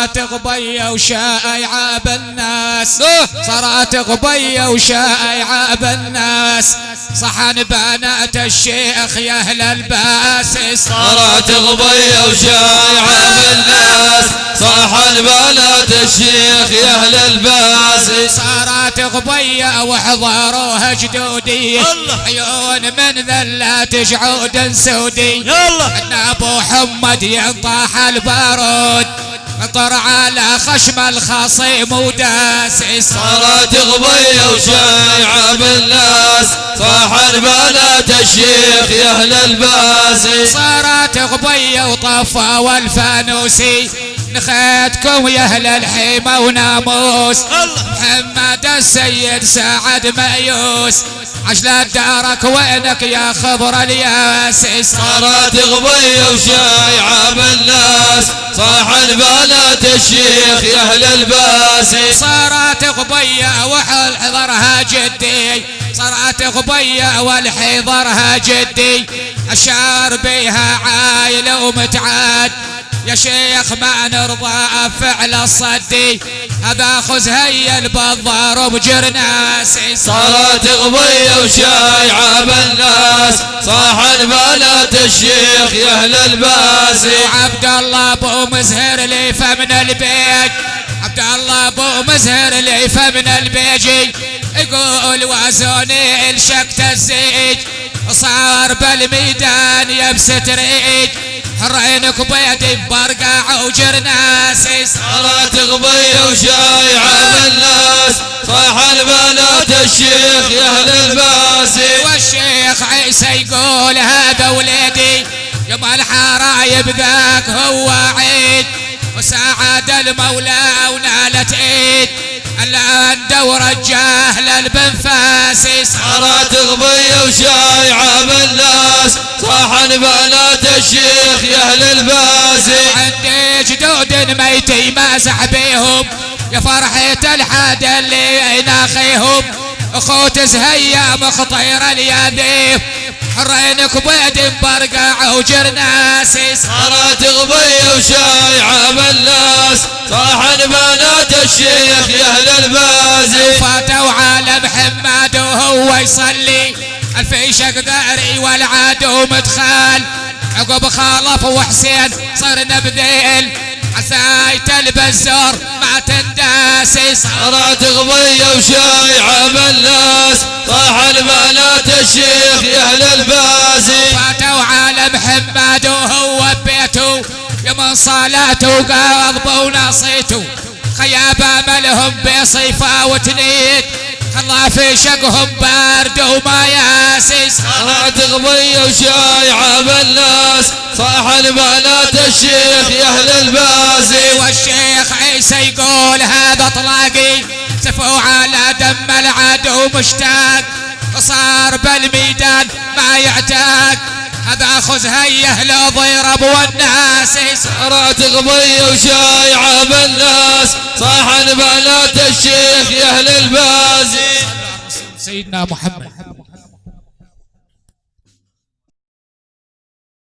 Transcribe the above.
صارت غبية وشائعة بالناس، صارت غبية وشائعة بالناس، صحن بنات الشيخ يا أهل الباس. صارت غبية وشائعة بالناس، صحن بنات الشيخ يا أهل الباس. صارت غبية وحضروها جدودي، عيون من ذلات جعود سودي، ان ابو حمد ينطاح البارود، انطر على خشم الخصيم وداسس. صارت غبية وشائعة بالناس، صحن بنات الشيخ يا أهل الباس. صارت غبية وطفى والفانوسي، نخيتكم يا اهل الحيمة وناموس، محمد السيد سعد مايوس، عجلة دارك وينك يا خضر الياسس. صارت غبية وشائعة بالناس، صحن بنات الشيخ يا أهل الباس. صارت غبية وحضرها جدي، صارت غبية والحضرها جدي، أشار بيها عايلة ومتعاد، يا شيخ ما نرضى فعل الصدي، هذا خذ هيا البضار بجرناسي. صارت غبية وشائعة بالناس، صحن بنات الشيخ يا أهل الباس. وعبد الله ابو مزهر ليفه من البيج، عبد الله ابو مزهر ليفه من البيجي، يقول وازوني الشكت الزيج، صار بالميدان يبسط ريج، حرينك بيدي ببرقع وجرناسي. صارت غبية وشائعة بالناس، صحن بنات الشيخ يا أهل الباس. والشيخ عيسى يقول هذا وليدي، يوم الحرايب ذاك هو عيد، وساعد المولى ونالت ايد، الان دور الجاهل البنفاسي. صارت غبية وشائعة بالناس، صحن بنات الشيخ يا أهل الباس. عندي جدود ميتي مازح بيهم، يا فرحة الحاد اللي يناخيهم، اخوت زهية مخطير اليديف، حرينك بيد برقع وجرناسي. صارت غبية وشائعة بالناس، صحن بنات الشيخ يا أهل الباس. فاتوا على محمد وهو يصلي، الفيشك ذاري والعدو مدخل، عقب خالف وحسين صرنا بذيل، عسايت البزور ما تنداسي. صارت غبية وشائعة بالناس، صحن بنات الشيخ يا أهل الباس. فاتوا على محمد وهو ببيته، يمن صلاته وغضبه ونصيته، خياب املهم بصيفه وتنيت، الله في شقهم بارد وما ياسس. صارت غبية وشائعة بالناس، صحن بنات الشيخ يا أهل الباس. والشيخ عيسى يقول هذا طلاقي، سفوا على دم العدو مشتاق، صار بالميدان ما يعتاق، هذا خذ هيه لو ضرب والناس. صارت غبية وشائعة بالناس، صحن بنات الشيخ يا أهل الباس. سيدنا محمد.